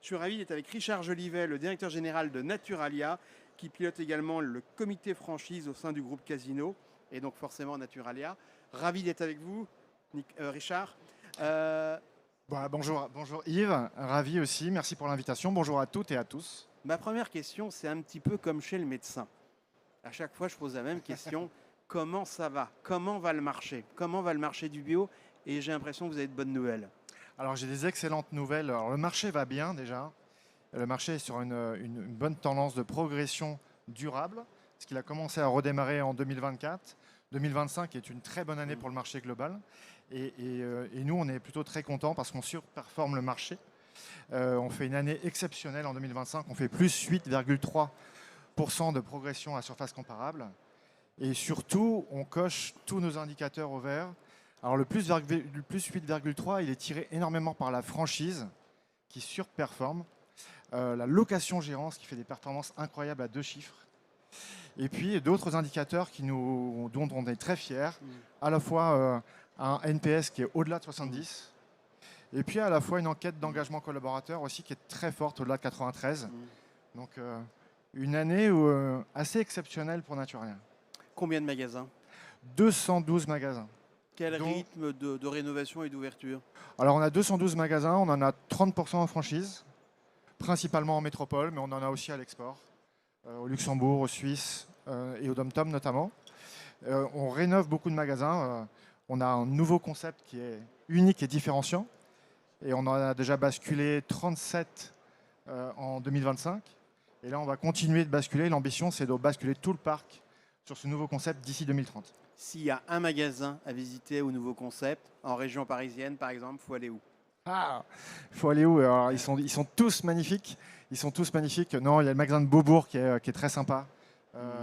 Je suis ravi d'être avec Richard Jolivet, le directeur général de Naturalia, qui pilote également le comité franchise au sein du groupe Casino, et donc forcément Naturalia. Ravi d'être avec vous, Richard. Euh, Bonjour Yves, ravi aussi, merci pour l'invitation. Bonjour à toutes et à tous. Ma première question, c'est un petit peu comme chez le médecin. À chaque fois, je pose la même question. Comment ça va? Comment va le marché? Comment va le marché du bio? Et j'ai l'impression que vous avez de bonnes nouvelles. Alors j'ai des excellentes nouvelles. Alors, le marché va bien déjà. Le marché est sur une bonne tendance de progression durable, parce qu'il a commencé à redémarrer en 2024. 2025 est une très bonne année pour le marché global. Et nous, on est plutôt très contents parce qu'on surperforme le marché. On fait une année exceptionnelle en 2025. On fait plus 8,3% de progression à surface comparable. Et surtout, on coche tous nos indicateurs au vert. Alors le plus 8,3, il est tiré énormément par la franchise qui surperforme, la location-gérance qui fait des performances incroyables à 2 chiffres, et puis d'autres indicateurs dont on est très fiers, à la fois un NPS qui est au-delà de 70, et puis à la fois une enquête d'engagement collaborateur aussi qui est très forte, au-delà de 93. Donc une année assez exceptionnelle pour Naturalia. Combien de magasins? 212 magasins. Quel Donc, rythme de rénovation et d'ouverture? alors on a 212 magasins, on en a 30% en franchise, principalement en métropole, mais on en a aussi à l'export, au Luxembourg, au Suisse et au Dom-Tom notamment. On rénove beaucoup de magasins, on a un nouveau concept qui est unique et différenciant, et on en a déjà basculé 37 en 2025. Et là, on va continuer de basculer. L'ambition, c'est de basculer tout le parc sur ce nouveau concept d'ici 2030. S'il y a un magasin à visiter au nouveau concept, en région parisienne par exemple, il faut aller où? Ah, il faut aller où? Alors, ils sont tous magnifiques. Ils sont tous magnifiques. Non, il y a le magasin de Beaubourg qui est très sympa,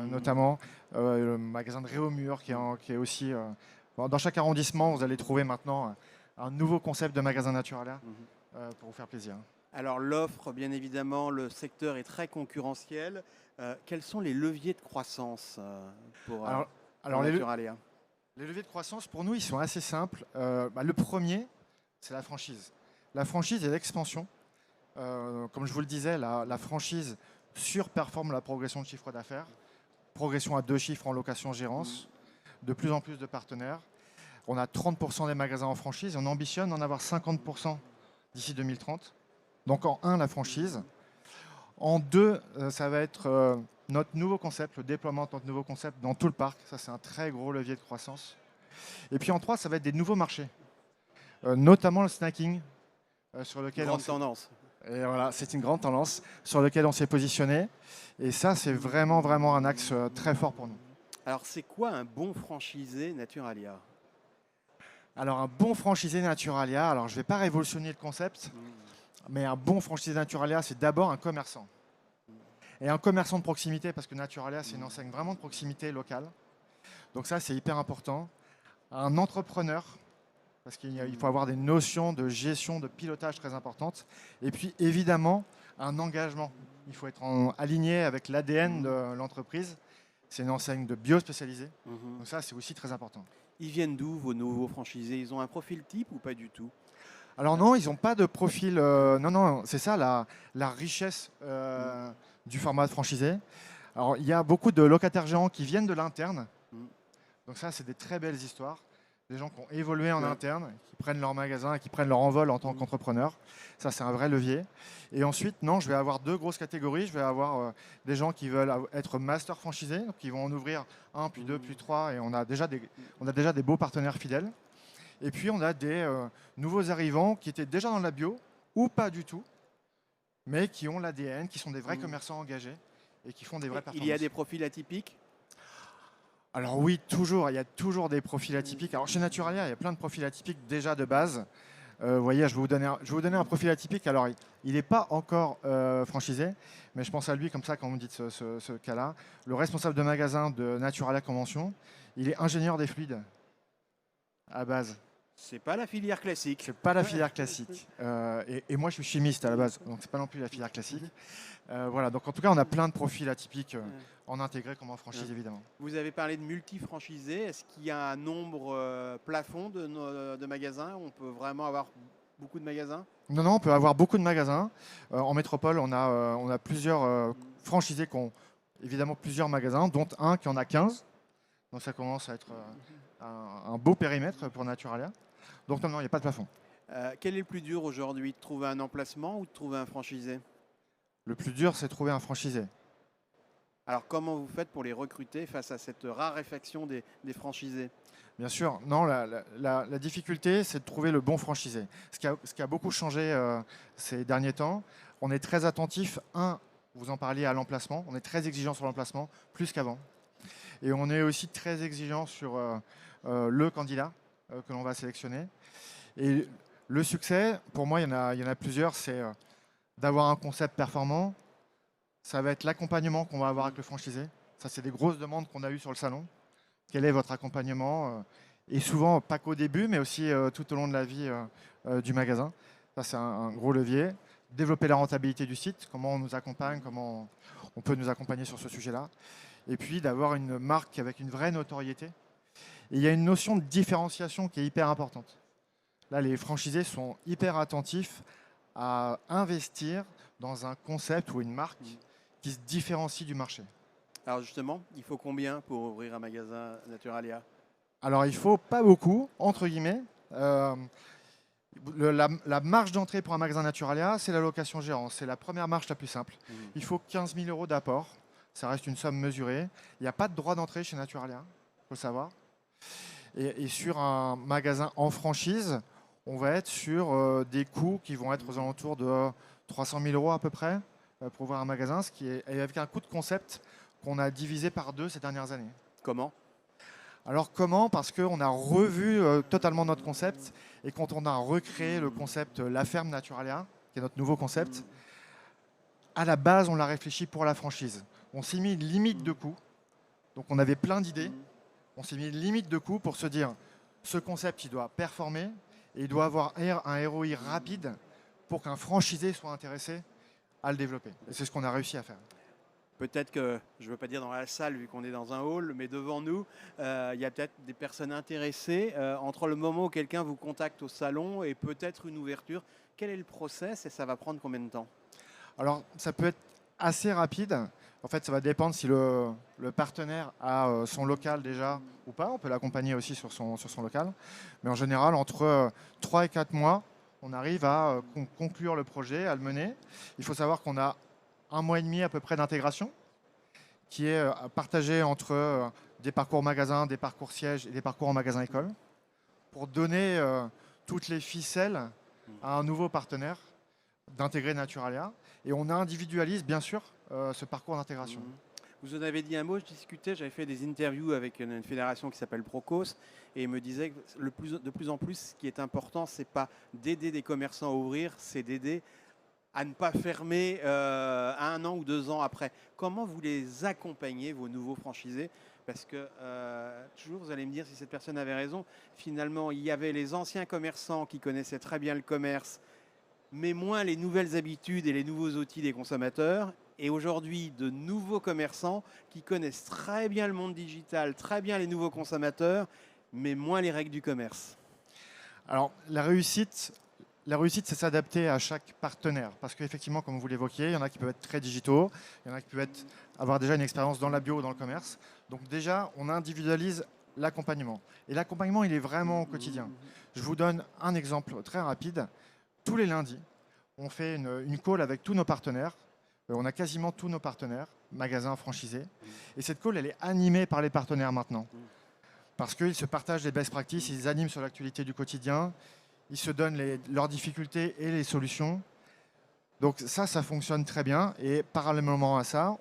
notamment. Le magasin de Réaumur qui est aussi. Bon, dans chaque arrondissement, vous allez trouver maintenant un nouveau concept de magasin Naturalia pour vous faire plaisir. Alors l'offre, bien évidemment, le secteur est très concurrentiel. Quels sont les leviers de croissance pour, Alors, pour alors, Naturalia? les leviers de croissance, pour nous, ils sont assez simples. Le premier, c'est la franchise. La franchise et l'expansion. Comme je vous le disais, la franchise surperforme la progression de chiffre d'affaires. Progression à 2 chiffres en location-gérance. De plus en plus de partenaires. On a 30% des magasins en franchise. On ambitionne d'en avoir 50% d'ici 2030. Donc en 1, la franchise. En 2, ça va être notre nouveau concept, le déploiement de notre nouveau concept dans tout le parc. Ça, c'est un très gros levier de croissance. Et puis en 3, ça va être des nouveaux marchés, notamment le snacking, sur lequel Grande tendance. et voilà, c'est une grande tendance sur lequel on s'est positionné. Et ça, c'est vraiment, vraiment un axe très fort pour nous. Alors c'est quoi un bon franchisé Naturalia? Alors, un bon franchisé Naturalia, alors je ne vais pas révolutionner le concept, mais un bon franchisé Naturalia, c'est d'abord un commerçant. Et un commerçant de proximité, parce que Naturalia, c'est une enseigne vraiment de proximité locale. Donc ça, c'est hyper important. Un entrepreneur, parce qu'il faut avoir des notions de gestion, de pilotage très importantes. Et puis, évidemment, un engagement. Il faut être aligné avec l'ADN de l'entreprise. C'est une enseigne de bio spécialisée. Donc ça, c'est aussi très important. Ils viennent d'où vos nouveaux franchisés? Ils ont un profil type ou pas du tout? Alors non, ils n'ont pas de profil. Non, c'est ça la richesse du format de franchisé. Alors il y a beaucoup de locataires géants qui viennent de l'interne. Donc ça, c'est des très belles histoires. Des gens qui ont évolué en interne, qui prennent leur magasin et qui prennent leur envol en tant qu'entrepreneurs. Ça, c'est un vrai levier. Et ensuite, non, je vais avoir 2 grosses catégories. Je vais avoir des gens qui veulent être master franchisés, donc qui vont en ouvrir 1, puis 2, puis 3. Et on a déjà des beaux partenaires fidèles. Et puis, on a des nouveaux arrivants qui étaient déjà dans la bio ou pas du tout, mais qui ont l'ADN, qui sont des vrais commerçants engagés et qui font des vraies performances. Il y a des profils atypiques? Alors oui, toujours, il y a toujours des profils atypiques. Alors chez Naturalia, il y a plein de profils atypiques déjà de base. Vous voyez, je vais vous donner un profil atypique. Alors, il n'est pas encore franchisé, mais je pense à lui comme ça quand vous me dites ce cas-là. Le responsable de magasin de Naturalia Convention, il est ingénieur des fluides à base. C'est pas la filière classique. C'est pas la filière classique. Et moi, je suis chimiste à la base, donc c'est pas non plus la filière classique. Voilà, donc en tout cas, on a plein de profils atypiques en intégré comme en franchise, évidemment. Vous avez parlé de multi-franchisés. Est-ce qu'il y a un nombre plafond de magasins? On peut vraiment avoir beaucoup de magasins? Non, non, on peut avoir beaucoup de magasins. En métropole, on a plusieurs franchisés qui ont évidemment plusieurs magasins, dont un qui en a 15. Donc ça commence à être un beau périmètre pour Naturalia. Donc non, non, il n'y a pas de plafond. Quel est le plus dur aujourd'hui, de trouver un emplacement ou de trouver un franchisé? Le plus dur, c'est de trouver un franchisé. Alors comment vous faites pour les recruter face à cette raréfaction des franchisés? Bien sûr, non, la difficulté, c'est de trouver le bon franchisé. Ce qui a beaucoup changé ces derniers temps, on est très attentif, vous en parliez à l'emplacement, on est très exigeant sur l'emplacement, plus qu'avant. Et on est aussi très exigeant sur le candidat que l'on va sélectionner. Et le succès, pour moi, il y en a plusieurs, c'est d'avoir un concept performant. Ça va être l'accompagnement qu'on va avoir avec le franchisé. Ça, c'est des grosses demandes qu'on a eues sur le salon. Quel est votre accompagnement et souvent, pas qu'au début, mais aussi tout au long de la vie du magasin. Ça, c'est un gros levier. Développer la rentabilité du site, comment on nous accompagne, comment on peut nous accompagner sur ce sujet-là. Et puis, d'avoir une marque avec une vraie notoriété. Et il y a une notion de différenciation qui est hyper importante. Là, les franchisés sont hyper attentifs à investir dans un concept ou une marque qui se différencie du marché. Alors justement, il faut combien pour ouvrir un magasin Naturalia? Alors, il ne faut pas beaucoup, entre guillemets. La marge d'entrée pour un magasin Naturalia, c'est la location gérant. C'est la première marge la plus simple. Il faut 15 000 euros d'apport. Ça reste une somme mesurée. Il n'y a pas de droit d'entrée chez Naturalia, il faut le savoir. Et sur un magasin en franchise, on va être sur des coûts qui vont être aux alentours de 300 000 euros à peu près pour ouvrir un magasin, ce qui est avec un coût de concept qu'on a divisé par 2 ces dernières années. Comment? Alors comment? Parce qu'on a revu totalement notre concept et quand on a recréé le concept La Ferme Naturalia, qui est notre nouveau concept, à la base on l'a réfléchi pour la franchise. On s'est mis une limite de coût, donc on avait plein d'idées, on s'est mis une limite de coût pour se dire ce concept il doit performer et il doit avoir un ROI rapide pour qu'un franchisé soit intéressé à le développer. Et c'est ce qu'on a réussi à faire. Peut-être que, je ne veux pas dire dans la salle vu qu'on est dans un hall, mais devant nous, il y a peut-être des personnes intéressées entre le moment où quelqu'un vous contacte au salon et peut-être une ouverture. Quel est le process et ça va prendre combien de temps? Alors ça peut être assez rapide. En fait, ça va dépendre si le partenaire a son local déjà ou pas. On peut l'accompagner aussi sur son local. Mais en général, entre 3 et 4 mois, on arrive à conclure le projet, à le mener. Il faut savoir qu'on a 1 mois et demi à peu près d'intégration qui est partagé entre des parcours magasins, des parcours sièges et des parcours en magasin école pour donner toutes les ficelles à un nouveau partenaire d'intégrer Naturalia. Et on individualise bien sûr ce parcours d'intégration. Vous en avez dit un mot, je discutais, j'avais fait des interviews avec une fédération qui s'appelle Procos et il me disait que de plus en plus, ce qui est important, c'est pas d'aider des commerçants à ouvrir, c'est d'aider à ne pas fermer 1 an ou 2 ans après. Comment vous les accompagnez, vos nouveaux franchisés? Parce que toujours, vous allez me dire si cette personne avait raison, finalement, il y avait les anciens commerçants qui connaissaient très bien le commerce, mais moins les nouvelles habitudes et les nouveaux outils des consommateurs. Et aujourd'hui, de nouveaux commerçants qui connaissent très bien le monde digital, très bien les nouveaux consommateurs, mais moins les règles du commerce. Alors, la réussite, c'est s'adapter à chaque partenaire. Parce qu'effectivement, comme vous l'évoquiez, il y en a qui peuvent être très digitaux, il y en a qui peuvent avoir déjà une expérience dans la bio ou dans le commerce. Donc déjà, on individualise l'accompagnement. Et l'accompagnement, il est vraiment au quotidien. Je vous donne un exemple très rapide. Tous les lundis, on fait une call avec tous nos partenaires. On a quasiment tous nos partenaires, magasins, franchisés. Et cette call, elle est animée par les partenaires maintenant. Parce qu'ils se partagent les best practices, ils animent sur l'actualité du quotidien, ils se donnent leurs difficultés et les solutions. Donc ça fonctionne très bien. Et parallèlement à ça,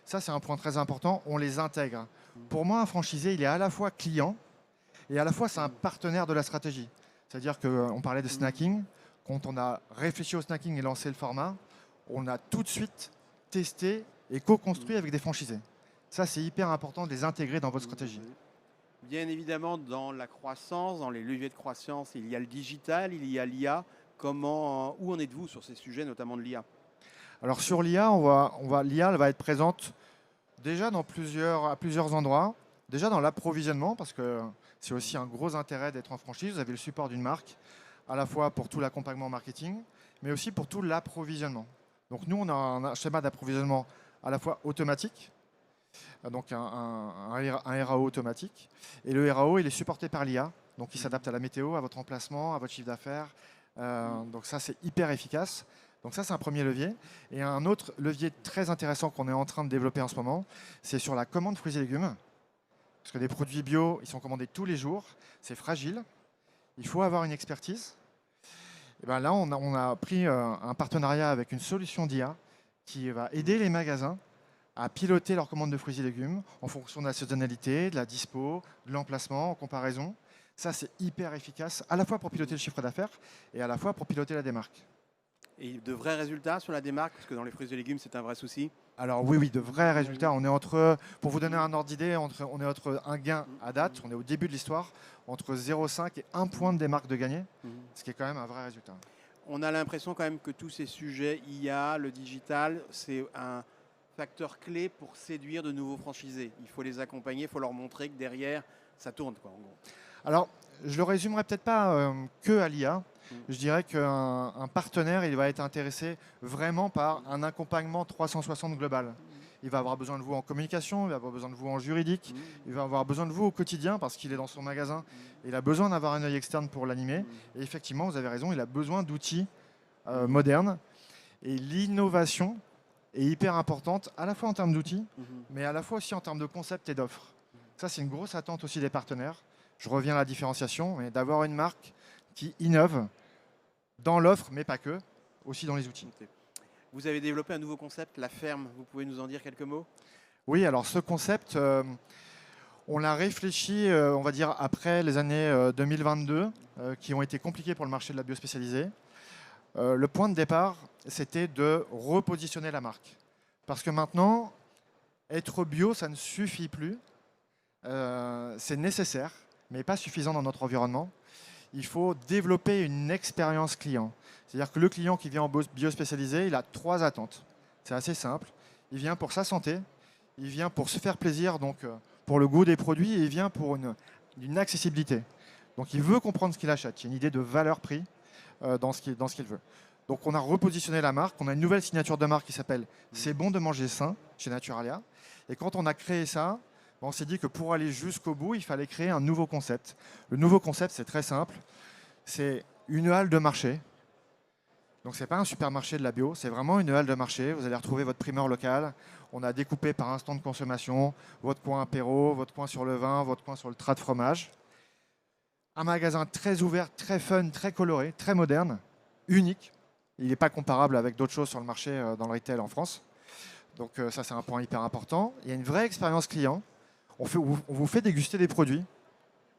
ça c'est un point très important, on les intègre. Pour moi, un franchisé, il est à la fois client et à la fois c'est un partenaire de la stratégie. C'est-à-dire qu'on parlait de snacking. Quand on a réfléchi au snacking et lancé le format, on a tout de suite testé et co-construit avec des franchisés. Ça, c'est hyper important de les intégrer dans votre stratégie. Bien évidemment, dans la croissance, dans les leviers de croissance, il y a le digital, il y a l'IA. Où en êtes-vous sur ces sujets, notamment de l'IA? Alors sur l'IA, l'IA elle va être présente déjà à plusieurs endroits. Déjà dans l'approvisionnement, parce que c'est aussi un gros intérêt d'être en franchise. Vous avez le support d'une marque. à la fois pour tout l'accompagnement marketing, mais aussi pour tout l'approvisionnement. Donc nous, on a un schéma d'approvisionnement à la fois automatique, donc un RAO automatique. Et le RAO, il est supporté par l'IA, donc il s'adapte à la météo, à votre emplacement, à votre chiffre d'affaires. Donc ça, c'est hyper efficace. Donc ça, c'est un premier levier. Et un autre levier très intéressant qu'on est en train de développer en ce moment, c'est sur la commande fruits et légumes. Parce que les produits bio, ils sont commandés tous les jours. C'est fragile. Il faut avoir une expertise. Et ben là, on a pris un partenariat avec une solution d'IA qui va aider les magasins à piloter leur commande de fruits et légumes en fonction de la saisonnalité, de la dispo, de l'emplacement, en comparaison. Ça, c'est hyper efficace, à la fois pour piloter le chiffre d'affaires et à la fois pour piloter la démarque. Et de vrais résultats sur la démarque, parce que dans les fruits et légumes, c'est un vrai souci. Alors oui, de vrais résultats. On est entre, pour vous donner un ordre d'idée, on est entre un gain à date, on est au début de l'histoire, entre 0,5 et 1 point de démarque de gagné, ce qui est quand même un vrai résultat. On a l'impression quand même que tous ces sujets, IA, le digital, c'est un facteur clé pour séduire de nouveaux franchisés. Il faut les accompagner, il faut leur montrer que derrière, ça tourne, quoi, en gros. Alors, je le résumerai peut-être pas que à l'IA. Je dirais qu'un partenaire, il va être intéressé vraiment par un accompagnement 360 global. Il va avoir besoin de vous en communication, il va avoir besoin de vous en juridique, il va avoir besoin de vous au quotidien parce qu'il est dans son magasin. Il a besoin d'avoir un œil externe pour l'animer. Et effectivement, vous avez raison, il a besoin d'outils modernes. Et l'innovation est hyper importante, à la fois en termes d'outils, mais à la fois aussi en termes de concept et d'offres. Ça, c'est une grosse attente aussi des partenaires. Je reviens à la différenciation, mais d'avoir une marque qui innove dans l'offre, mais pas que, aussi dans les outils. Okay. Vous avez développé un nouveau concept, la ferme. Vous pouvez nous en dire quelques mots? Oui, alors ce concept, on l'a réfléchi, on va dire, après les années 2022, qui ont été compliquées pour le marché de la bio spécialisée. Le point de départ, c'était de repositionner la marque. Parce que maintenant, être bio, ça ne suffit plus. C'est nécessaire, mais pas suffisant dans notre environnement. Il faut développer une expérience client. C'est-à-dire que le client qui vient en bio spécialisé, il a 3 attentes. C'est assez simple. Il vient pour sa santé, il vient pour se faire plaisir, donc pour le goût des produits, et il vient pour une accessibilité. Donc il veut comprendre ce qu'il achète. Il y a une idée de valeur-prix dans ce qu'il veut. Donc on a repositionné la marque. On a une nouvelle signature de marque qui s'appelle « C'est bon de manger sain » chez Naturalia. Et quand on a créé ça, on s'est dit que pour aller jusqu'au bout, il fallait créer un nouveau concept. Le nouveau concept, c'est très simple. C'est une halle de marché. Donc, ce n'est pas un supermarché de la bio, c'est vraiment une halle de marché. Vous allez retrouver votre primeur local. On a découpé par instant de consommation votre coin apéro, votre coin sur le vin, votre coin sur le trait de fromage. Un magasin très ouvert, très fun, très coloré, très moderne, unique. Il n'est pas comparable avec d'autres choses sur le marché dans le retail en France. Donc, ça, c'est un point hyper important. Il y a une vraie expérience client. On vous fait déguster des produits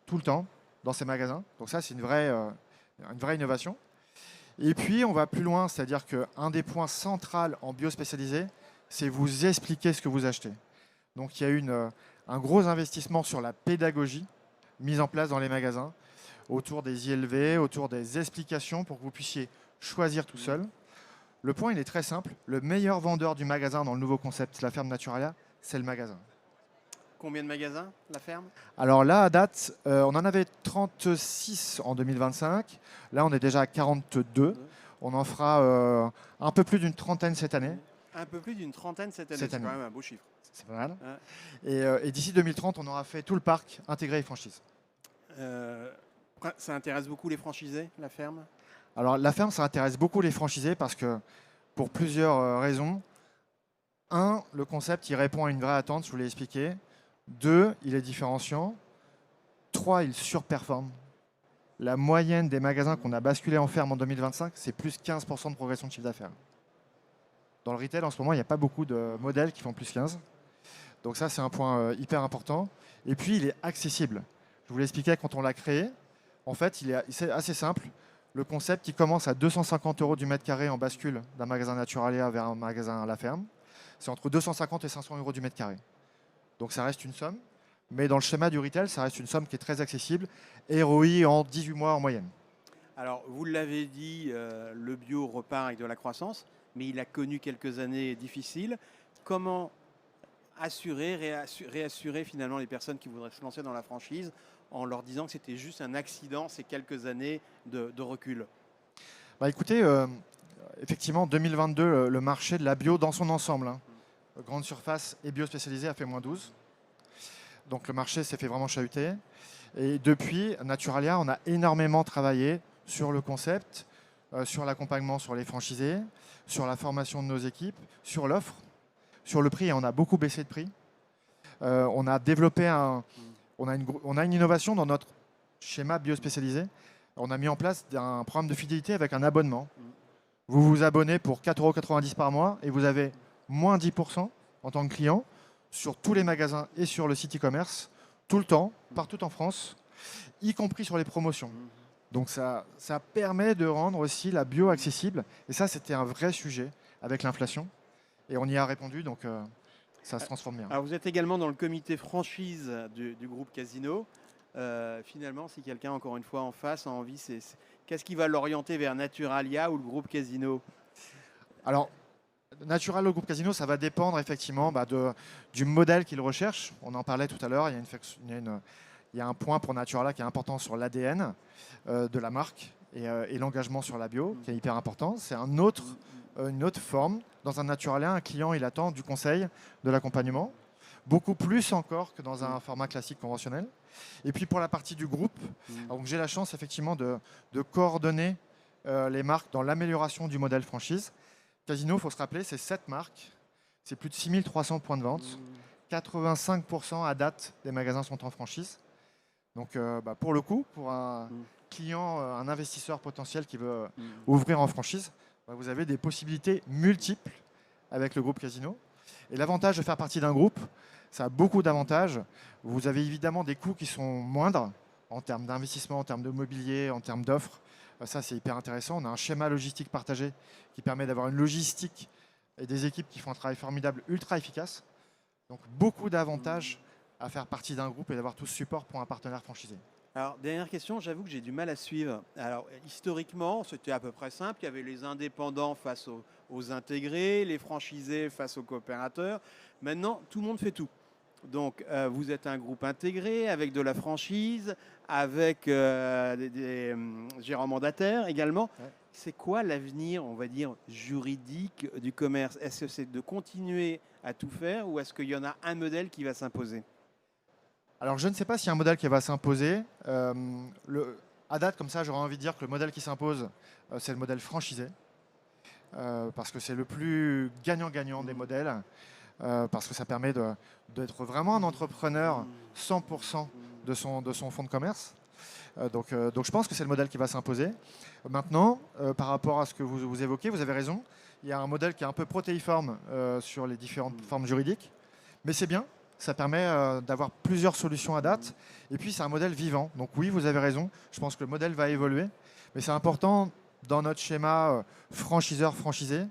tout le temps dans ces magasins. Donc ça, c'est une vraie innovation. Et puis, on va plus loin, c'est-à-dire qu'un des points centraux en bio spécialisé, c'est vous expliquer ce que vous achetez. Donc il y a eu un gros investissement sur la pédagogie mise en place dans les magasins, autour des ILV, autour des explications pour que vous puissiez choisir tout seul. Le point, il est très simple. Le meilleur vendeur du magasin dans le nouveau concept, la ferme Naturalia, c'est le magasin. Combien de magasins, la ferme? Alors là, à date, on en avait 36 en 2025. Là, on est déjà à 42. On en fera un peu plus d'une trentaine cette année. Un peu plus d'une trentaine cette année. C'est quand même un beau chiffre. C'est pas mal. Et d'ici 2030, on aura fait tout le parc intégré et franchise. Ça intéresse beaucoup les franchisés, la ferme? Alors la ferme, ça intéresse beaucoup les franchisés parce que, pour plusieurs raisons. 1, le concept, il répond à une vraie attente, je vous l'ai expliqué. 2, il est différenciant. 3, il surperforme. La moyenne des magasins qu'on a basculé en ferme en 2025, c'est plus 15% de progression de chiffre d'affaires. Dans le retail, en ce moment, il n'y a pas beaucoup de modèles qui font plus 15. Donc ça, c'est un point hyper important. Et puis, il est accessible. Je vous l'expliquais quand on l'a créé. En fait, c'est assez simple. Le concept, il commence à 250 € du mètre carré en bascule d'un magasin Naturalia vers un magasin à la ferme. C'est entre 250 et 500 € du mètre carré. Donc ça reste une somme. Mais dans le schéma du retail, ça reste une somme qui est très accessible et ROI en 18 mois en moyenne. Alors, vous l'avez dit, le bio repart avec de la croissance, mais il a connu quelques années difficiles. Comment réassurer finalement les personnes qui voudraient se lancer dans la franchise en leur disant que c'était juste un accident, ces quelques années de recul? Bah, écoutez, effectivement, 2022, le marché de la bio dans son ensemble, hein, grande surface et bio spécialisée, a fait -12. Donc le marché s'est fait vraiment chahuter. Et depuis, Naturalia, on a énormément travaillé sur le concept, sur l'accompagnement sur les franchisés, sur la formation de nos équipes, sur l'offre, sur le prix, et on a beaucoup baissé de prix. On a développé on a une innovation dans notre schéma bio spécialisé. On a mis en place un programme de fidélité avec un abonnement. Vous vous abonnez pour 4,90 € par mois et vous avez moins 10% en tant que client sur tous les magasins et sur le site e-commerce, tout le temps, partout en France, y compris sur les promotions. Donc ça permet de rendre aussi la bio accessible. Et ça, c'était un vrai sujet avec l'inflation. Et on y a répondu, donc ça se transforme bien. Alors vous êtes également dans le comité franchise du groupe Casino. Finalement, si quelqu'un, encore une fois, en face a envie, qu'est-ce qui va l'orienter vers Naturalia ou le groupe Casino? Alors, Natural, le groupe Casino, ça va dépendre effectivement du modèle qu'il recherche. On en parlait tout à l'heure, il y a un point pour Naturalia qui est important sur l'ADN de la marque et l'engagement sur la bio qui est hyper important. C'est une autre forme. Dans un Naturalia, un client, il attend du conseil, de l'accompagnement, beaucoup plus encore que dans un format classique conventionnel. Et puis pour la partie du groupe, donc j'ai la chance effectivement de coordonner les marques dans l'amélioration du modèle franchise. Casino, il faut se rappeler, c'est 7 marques, c'est plus de 6300 points de vente, 85% à date des magasins sont en franchise. Donc pour le coup, pour un client, un investisseur potentiel qui veut ouvrir en franchise, vous avez des possibilités multiples avec le groupe Casino. Et l'avantage de faire partie d'un groupe, ça a beaucoup d'avantages. Vous avez évidemment des coûts qui sont moindres en termes d'investissement, en termes de mobilier, en termes d'offres. Ça, c'est hyper intéressant. On a un schéma logistique partagé qui permet d'avoir une logistique et des équipes qui font un travail formidable, ultra efficace. Donc, beaucoup d'avantages à faire partie d'un groupe et d'avoir tout ce support pour un partenaire franchisé. Alors, dernière question, j'avoue que j'ai du mal à suivre. Alors, historiquement, c'était à peu près simple. Il y avait les indépendants face aux intégrés, les franchisés face aux coopérateurs. Maintenant, tout le monde fait tout. Donc, vous êtes un groupe intégré avec de la franchise, avec des gérants mandataires également. Ouais. C'est quoi l'avenir, on va dire, juridique du commerce? Est-ce que c'est de continuer à tout faire ou est-ce qu'il y en a un modèle qui va s'imposer? Alors, je ne sais pas s'il y a un modèle qui va s'imposer. À date, comme ça, j'aurais envie de dire que le modèle qui s'impose, c'est le modèle franchisé. Parce que c'est le plus gagnant-gagnant des modèles. Parce que ça permet d'être vraiment un entrepreneur 100% de son fonds de commerce. Donc je pense que c'est le modèle qui va s'imposer. Maintenant, par rapport à ce que vous évoquez, vous avez raison. Il y a un modèle qui est un peu protéiforme sur les différentes formes juridiques. Mais c'est bien. Ça permet d'avoir plusieurs solutions à date. Et puis, c'est un modèle vivant. Donc oui, vous avez raison. Je pense que le modèle va évoluer. Mais c'est important, dans notre schéma franchiseur-franchisé,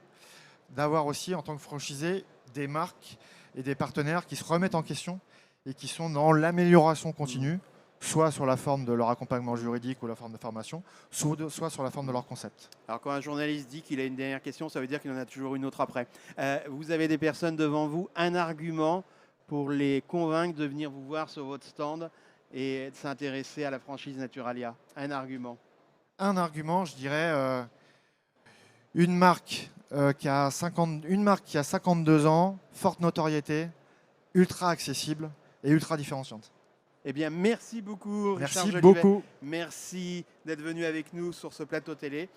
d'avoir aussi, en tant que franchisé, des marques et des partenaires qui se remettent en question et qui sont dans l'amélioration continue, soit sur la forme de leur accompagnement juridique ou la forme de formation, soit sur la forme de leur concept. Alors quand un journaliste dit qu'il a une dernière question, ça veut dire qu'il en a toujours une autre après. Vous avez des personnes devant vous, un argument pour les convaincre de venir vous voir sur votre stand et de s'intéresser à la franchise Naturalia? Un argument. Un argument, je dirais, une marque qui a 52 ans, forte notoriété, ultra accessible et ultra différenciante. Eh bien, merci beaucoup, Richard Merci Jolivet. beaucoup. Merci d'être venu avec nous sur ce plateau télé.